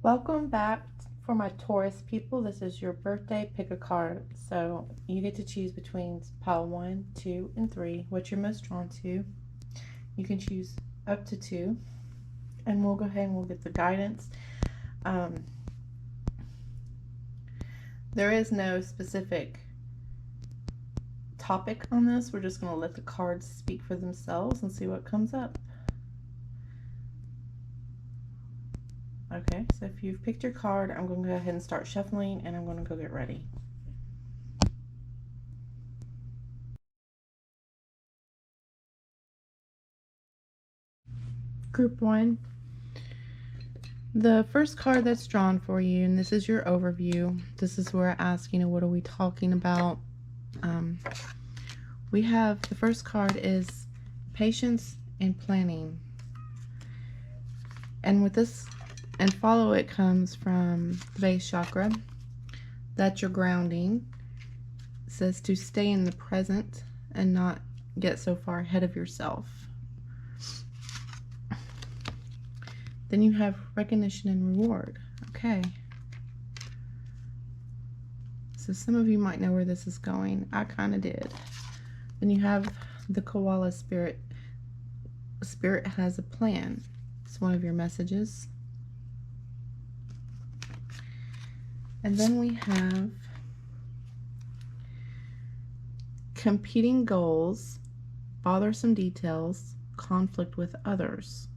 Welcome back for my Taurus people. This is your birthday. Pick a card. So you get to choose between pile 1, 2, and 3, what you're most drawn to. You can choose up to 2. And we'll go ahead and we'll get the guidance. There is no specific topic on this. We're just going to let the cards speak for themselves and see what comes up. Okay, so if you've picked your card, I'm going to go ahead and start shuffling, and I'm going to go get ready. Group 1. The first card that's drawn for you, and this is your overview. This is where I ask, what are we talking about? We have, the first card is patience and planning. And with this, and follow it comes from the base chakra. That's your grounding. It says to stay in the present and not get so far ahead of yourself. Then you have recognition and reward. Okay. So some of you might know where this is going. I kind of did. Then you have the koala spirit. Spirit has a plan. It's one of your messages. And then we have competing goals, bothersome details, conflict with others.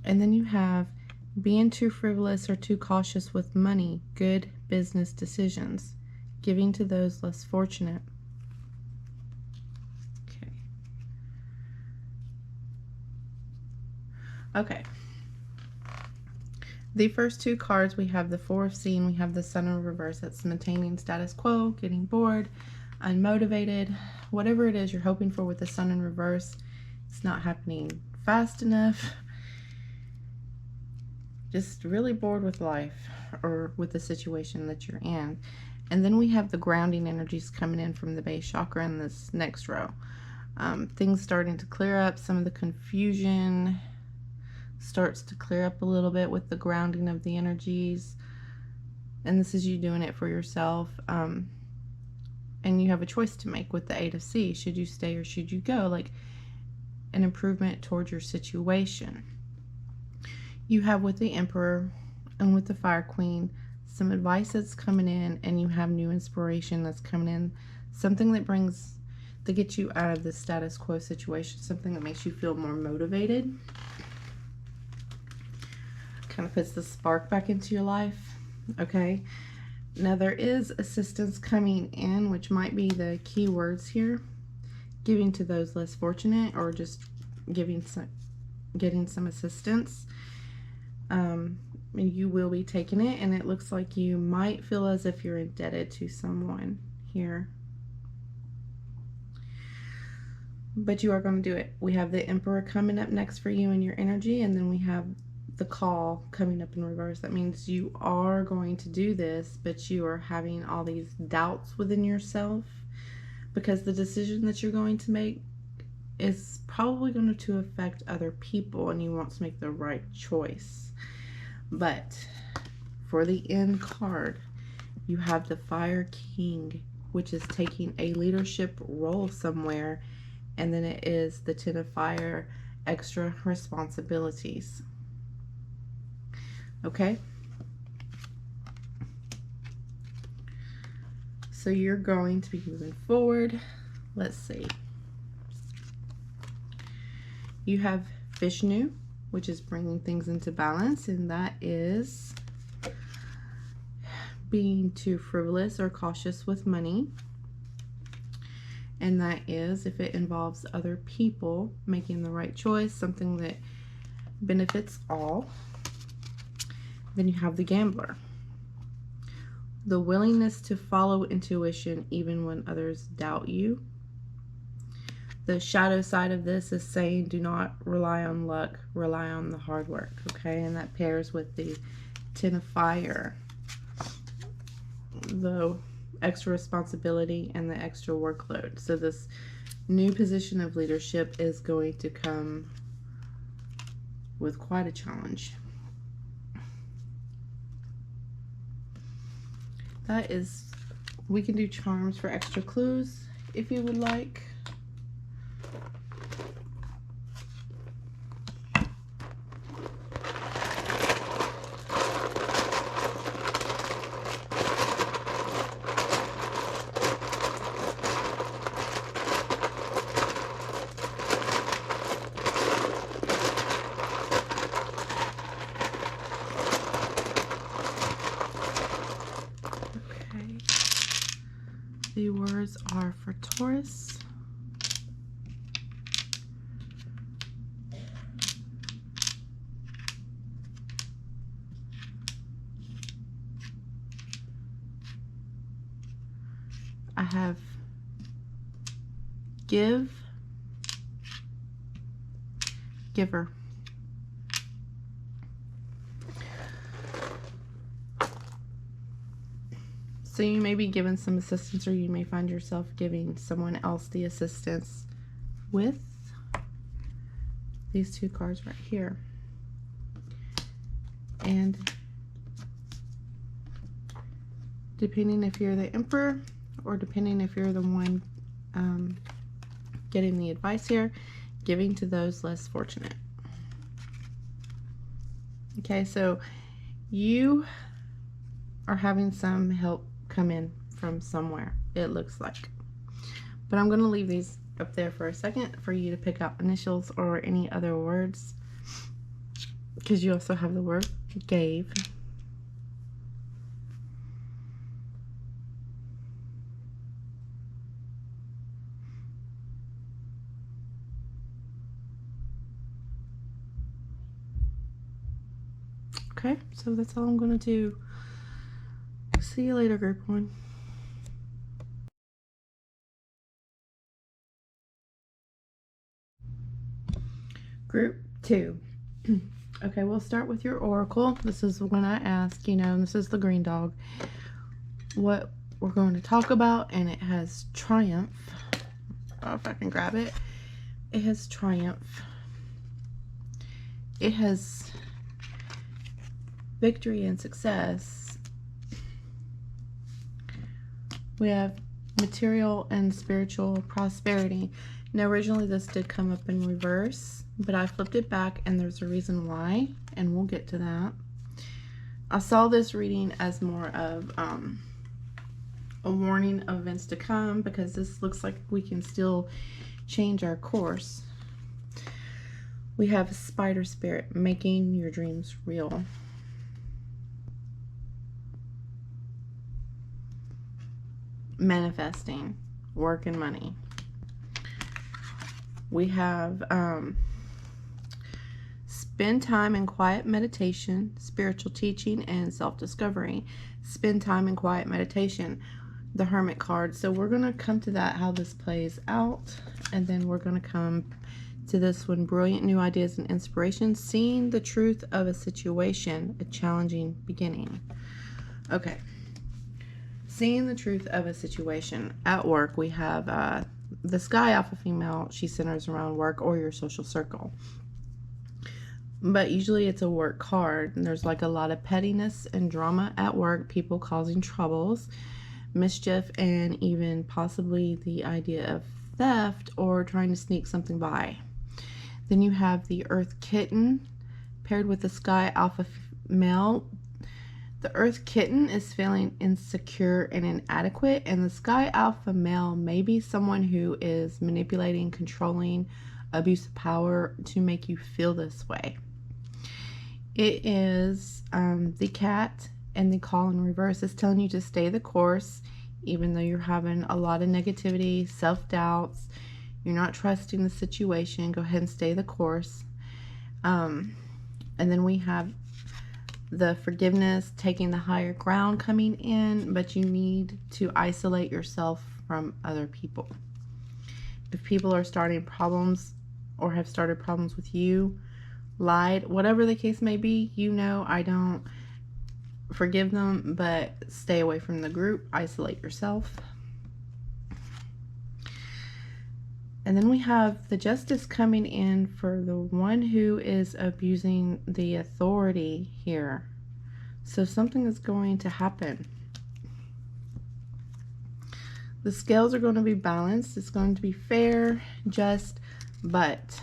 And then you have being too frivolous or too cautious with money, good business decisions, giving to those less fortunate. Okay. The first two cards, we have the Four of Scene, we have the Sun in reverse. That's maintaining status quo, getting bored, unmotivated, whatever it is you're hoping for with the Sun in reverse. It's not happening fast enough. Just really bored with life or with the situation that you're in. And then we have the grounding energies coming in from the base chakra in this next row. Things starting to clear up. Some of the confusion starts to clear up a little bit with the grounding of the energies. And this is you doing it for yourself. And you have a choice to make with the Eight of Sea. Should you stay or should you go? Like an improvement towards your situation. You have with the Emperor and with the Fire Queen some advice that's coming in, and you have new inspiration that's coming in. Something that gets you out of the status quo situation. Something that makes you feel more motivated. Kind of puts the spark back into your life. Okay. Now there is assistance coming in, which might be the key words here. Giving to those less fortunate, or just getting some assistance. You will be taking it, and it looks like you might feel as if you're indebted to someone here. But you are going to do it. We have the Emperor coming up next for you in your energy, and then we have the Call coming up in reverse. That means you are going to do this, but you are having all these doubts within yourself because the decision that you're going to make is probably going to affect other people, and you want to make the right choice. But for the end card, you have the Fire King, which is taking a leadership role somewhere, and then it is the Ten of Fire, extra responsibilities. Okay? So you're going to be moving forward. Let's see. You have Vishnu, which is bringing things into balance, and that is being too frivolous or cautious with money. And that is, if it involves other people, making the right choice, something that benefits all. Then you have the Gambler. The willingness to follow intuition even when others doubt you. The shadow side of this is saying do not rely on luck, rely on the hard work, okay? And that pairs with the Ten of Fire. The extra responsibility and the extra workload. So this new position of leadership is going to come with quite a challenge. That is, we can do charms for extra clues if you would like. The words are for Taurus. I have give, giver. So you may be given some assistance, or you may find yourself giving someone else the assistance with these two cards right here. And depending if you're the Emperor, or depending if you're the one getting the advice here, giving to those less fortunate. Okay, so you are having some help come in from somewhere, it looks like. But I'm going to leave these up there for a second for you to pick out initials or any other words, because you also have the word gave. Okay, so that's all I'm going to do. See you later, group 1. Group 2. Okay, we'll start with your oracle. This is when I ask, you know, and this is the green dog, what we're going to talk about, and it has triumph. Oh, if I can grab it. It has triumph. It has victory and success. We have material and spiritual prosperity. Now, originally this did come up in reverse, but I flipped it back, and there's a reason why, and we'll get to that. I saw this reading as more of a warning of events to come, because this looks like we can still change our course. We have spider spirit, making your dreams real. Manifesting work and money. We have spend time in quiet meditation, spiritual teaching, and self-discovery. Spend time in quiet meditation, the Hermit card. So we're going to come to that, how this plays out, and then we're going to come to this one, brilliant new ideas and inspiration, seeing the truth of a situation, a challenging beginning. Okay. Seeing the truth of a situation. At work, we have the Sky Alpha female. She centers around work or your social circle. But usually it's a work card, and there's like a lot of pettiness and drama at work, people causing troubles, mischief, and even possibly the idea of theft or trying to sneak something by. Then you have the Earth Kitten paired with the Sky Alpha male. The Earth Kitten is feeling insecure and inadequate, and the Sky Alpha male may be someone who is manipulating, controlling, abuse of power to make you feel this way. It is the Cat, and the call in reverse is telling you to stay the course, even though you're having a lot of negativity, self-doubts, you're not trusting the situation. Go ahead and stay the course. And then we have the forgiveness, taking the higher ground coming in, but you need to isolate yourself from other people. If people are starting problems or have started problems with you, lied, whatever the case may be, you know, I don't forgive them, but stay away from the group, isolate yourself. And then we have the justice coming in for the one who is abusing the authority here. So something is going to happen. The scales are going to be balanced. It's going to be fair, just, but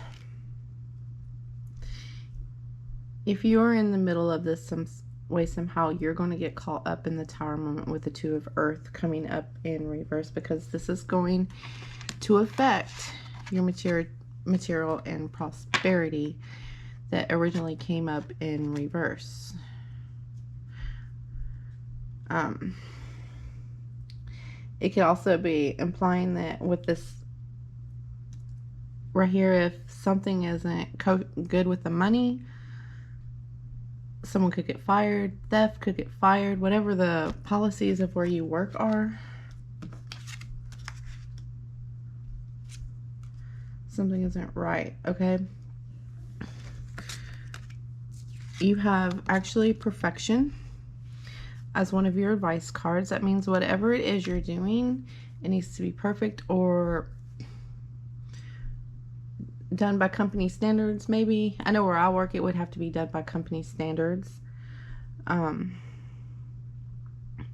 if you're in the middle of this some way, somehow, you're going to get caught up in the Tower moment with the Two of Earth coming up in reverse, because this is going to affect your material and prosperity that originally came up in reverse. It could also be implying that with this right here, if something isn't good with the money, someone could get fired, theft could get fired, whatever the policies of where you work are. Something isn't right, okay? You have actually perfection as one of your advice cards. That means whatever it is you're doing, it needs to be perfect or done by company standards, maybe. I know where I work, it would have to be done by company standards.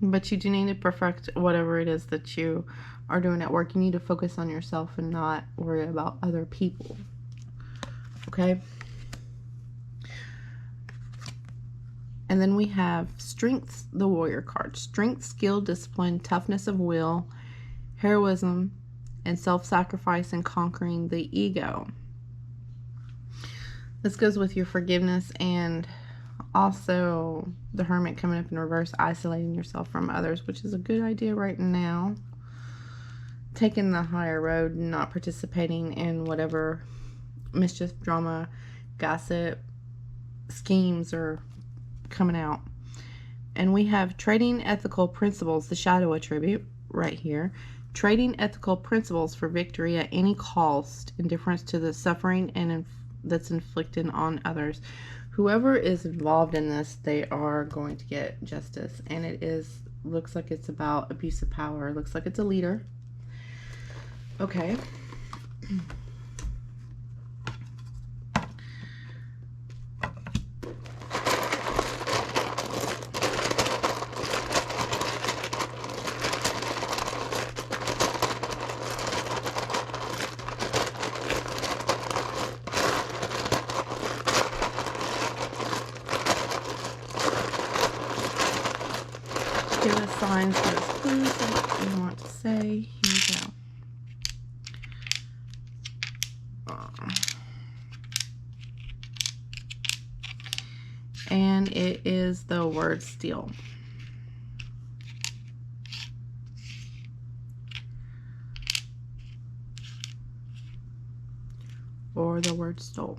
But you do need to perfect whatever it is that you are doing at work. You need to focus on yourself and not worry about other people. Okay? And then we have strengths, the warrior card. Strength, skill, discipline, toughness of will, heroism, and self-sacrifice and conquering the ego. This goes with your forgiveness and also the Hermit coming up in reverse, isolating yourself from others, which is a good idea right now. Taking the higher road, not participating in whatever mischief, drama, gossip, schemes are coming out. And we have trading ethical principles, the shadow attribute right here. Trading ethical principles for victory at any cost, indifference to the suffering and that's inflicted on others. Whoever is involved in this, they are going to get justice. And it looks like it's about abuse of power. It looks like it's a leader. Okay. Give us signs, give us clues of what you want to say. Here we go. And it is the word steal. Or the word stole.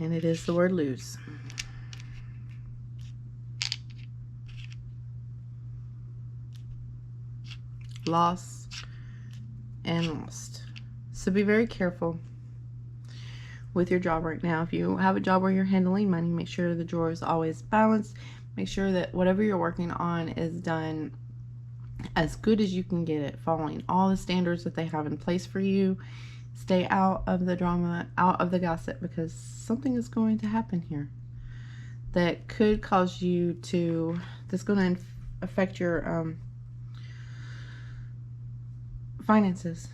And it is the word lose. Loss and lost. So be very careful with your job right now. If you have a job where you're handling money, make sure the drawer is always balanced. Make sure that whatever you're working on is done as good as you can get it, following all the standards that they have in place for you. Stay out of the drama, out of the gossip, because something is going to happen here that could cause you to, that's going to affect your finances.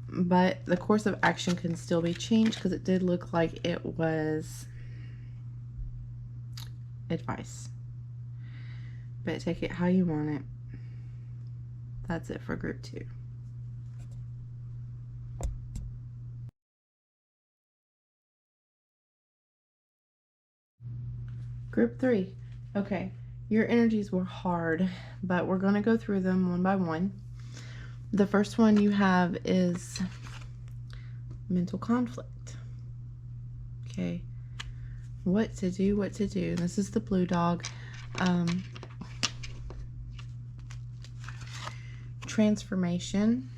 But the course of action can still be changed, because it did look like it was advice. But take it how you want it. That's it for group 2. Group 3. Okay, your energies were hard, but we're going to go through them one by one. The first one you have is mental conflict. Okay, what to do, what to do. This is the blue dog. transformation.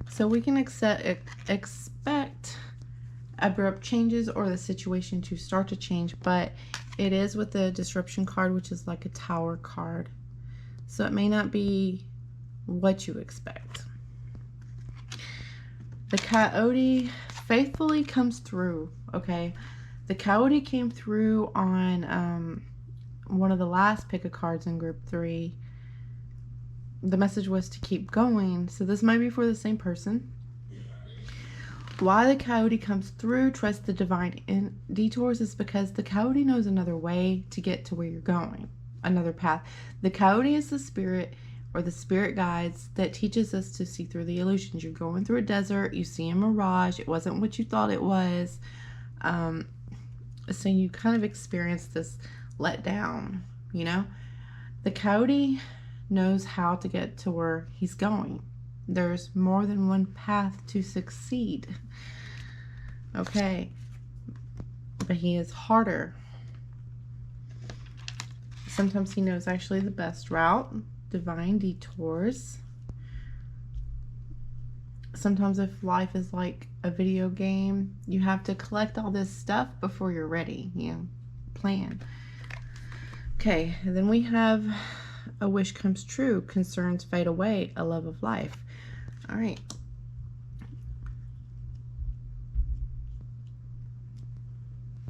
So we can expect abrupt changes or the situation to start to change, but it is with the disruption card, which is like a Tower card. So it may not be what you expect. The Coyote faithfully comes through, okay? The Coyote came through on one of the last pick of cards in group 3. The message was to keep going, so this might be for the same person. Why the Coyote comes through, trust the divine detours, is because the Coyote knows another way to get to where you're going, another path. The Coyote is the spirit or the spirit guides that teaches us to see through the illusions. You're going through a desert, you see a mirage, it wasn't what you thought it was. So you kind of experience this letdown, you know? The Coyote knows how to get to where he's going. There's more than one path to succeed. Okay. But he is harder. Sometimes he knows actually the best route. Divine detours. Sometimes if life is like a video game, you have to collect all this stuff before you're ready. You know, plan. Okay, and then we have a wish comes true, concerns fade away, a love of life. All right.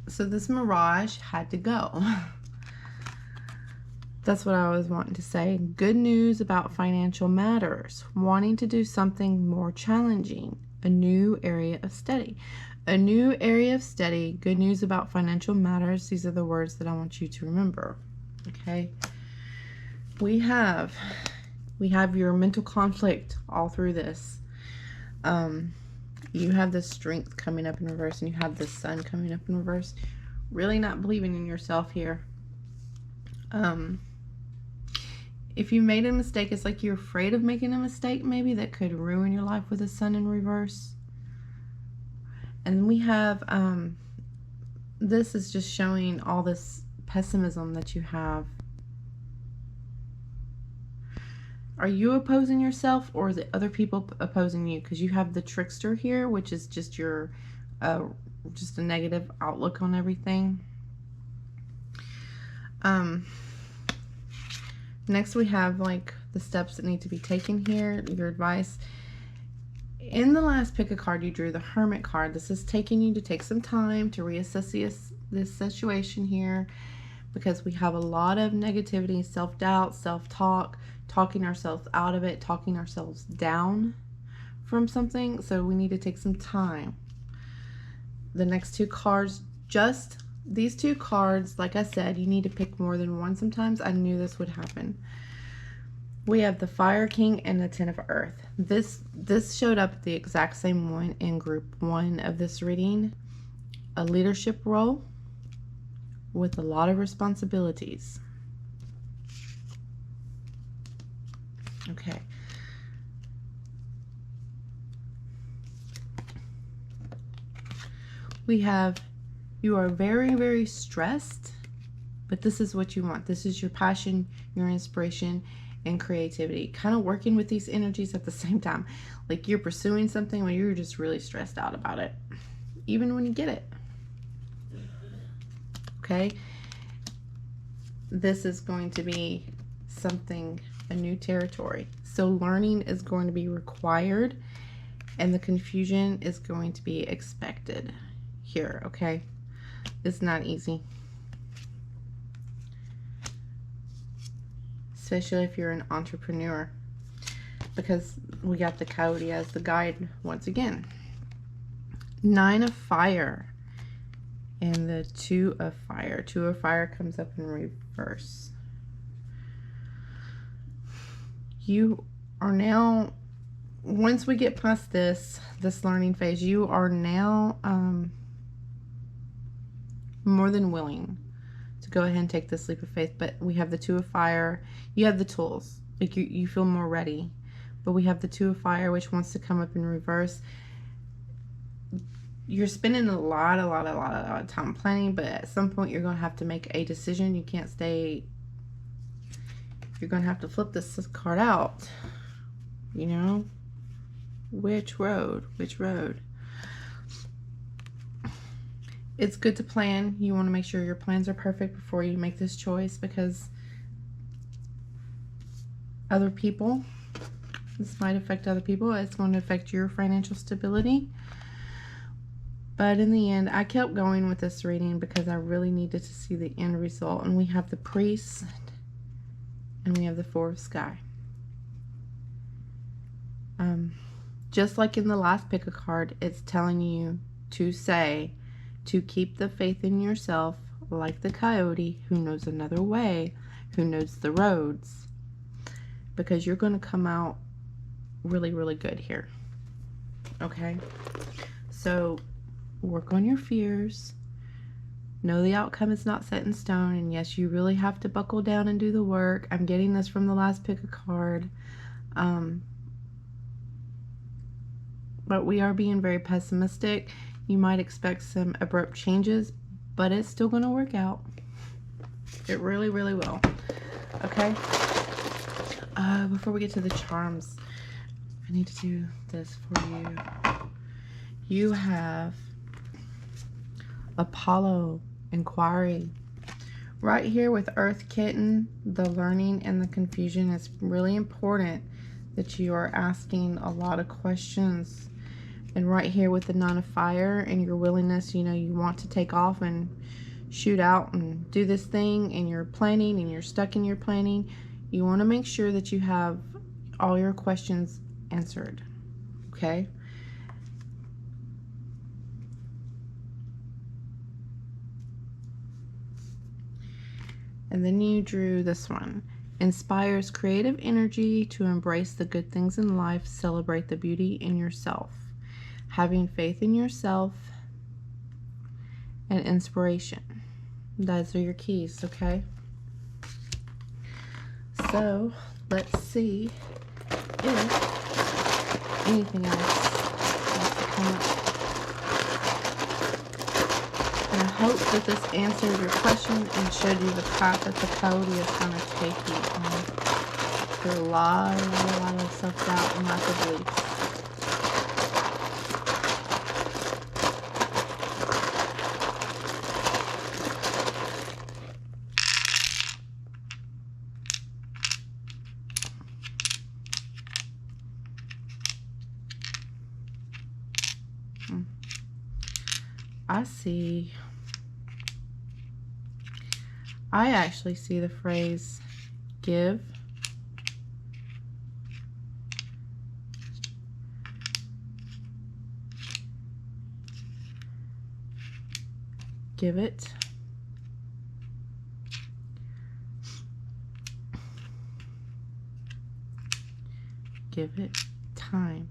So this mirage had to go. That's what I was wanting to say. Good news about financial matters. Wanting to do something more challenging. A new area of study. A new area of study. Good news about financial matters. These are the words that I want you to remember. Okay. We have your mental conflict all through this. You have the strength coming up in reverse, and you have the sun coming up in reverse. Really not believing in yourself here. If you made a mistake, it's like you're afraid of making a mistake maybe that could ruin your life with the sun in reverse. And we have this is just showing all this pessimism that you have. Are you opposing yourself, or is it other people opposing you? Because you have the trickster here, which is just your just a negative outlook on everything. Next we have like the steps that need to be taken here, your advice. In the last pick a card, you drew the Hermit card. This is taking you to take some time to reassess this situation here, because we have a lot of negativity, self-doubt, self-talk, talking ourselves out of it, talking ourselves down from something. So we need to take some time. The next two cards, just these two cards, like I said, you need to pick more than one sometimes. I knew this would happen. We have the Fire King and the Ten of Earth. This showed up the exact same one in group 1 of this reading. A leadership role with a lot of responsibilities. Okay. We have, you are very, very stressed, but this is what you want. This is your passion, your inspiration, and creativity. Kind of working with these energies at the same time. Like you're pursuing something when you're just really stressed out about it, even when you get it. Okay. This is going to be something, a new territory. So learning is going to be required, and the confusion is going to be expected here, okay? It's not easy. Especially if you're an entrepreneur, because we got the Coyote as the guide once again. 9 of Fire and the 2 of Fire. 2 of Fire comes up in reverse. You are now, once we get past this learning phase, you are now more than willing to go ahead and take this leap of faith. But we have the 2 of Fire. You have the tools. Like you feel more ready. But we have the 2 of Fire, which wants to come up in reverse. You're spending a lot of time planning, but at some point you're going to have to make a decision. You can't stay you're going to have to flip this card out. You know, which road? Which road? It's good to plan. You want to make sure your plans are perfect before you make this choice, because other people, this might affect other people. It's going to affect your financial stability. But in the end, I kept going with this reading because I really needed to see the end result. And we have the Priest and we have the Four of Sky. Just like in the last pick a card, it's telling you to say, to keep the faith in yourself, like the coyote who knows another way, who knows the roads, because you're going to come out really, really good here. Okay? So work on your fears. Know the outcome is not set in stone, and yes, you really have to buckle down and do the work. I'm getting this from the last pick a card. But we are being very pessimistic. You might expect some abrupt changes, but it's still going to work out. It really, really will. Okay? Before we get to the charms, I need to do this for you. You have Apollo, Inquiry. Right here with Earth Kitten, the learning and the confusion. It's really important that you are asking a lot of questions. And right here with the Nine of Fire and your willingness, you know, you want to take off and shoot out and do this thing, and you're planning and you're stuck in your planning. You want to make sure that you have all your questions answered. Okay? And then you drew this one. Inspires creative energy to embrace the good things in life, celebrate the beauty in yourself. Having faith in yourself and inspiration. Those are your keys, okay? So, let's see if anything else wants to come up. And I hope that this answered your question and showed you the path that the coyote is going to take you on. Through a lot of self-doubt and lack of belief. I actually see the phrase give, give it, give it time.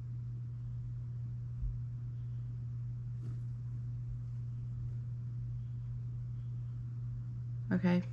Okay.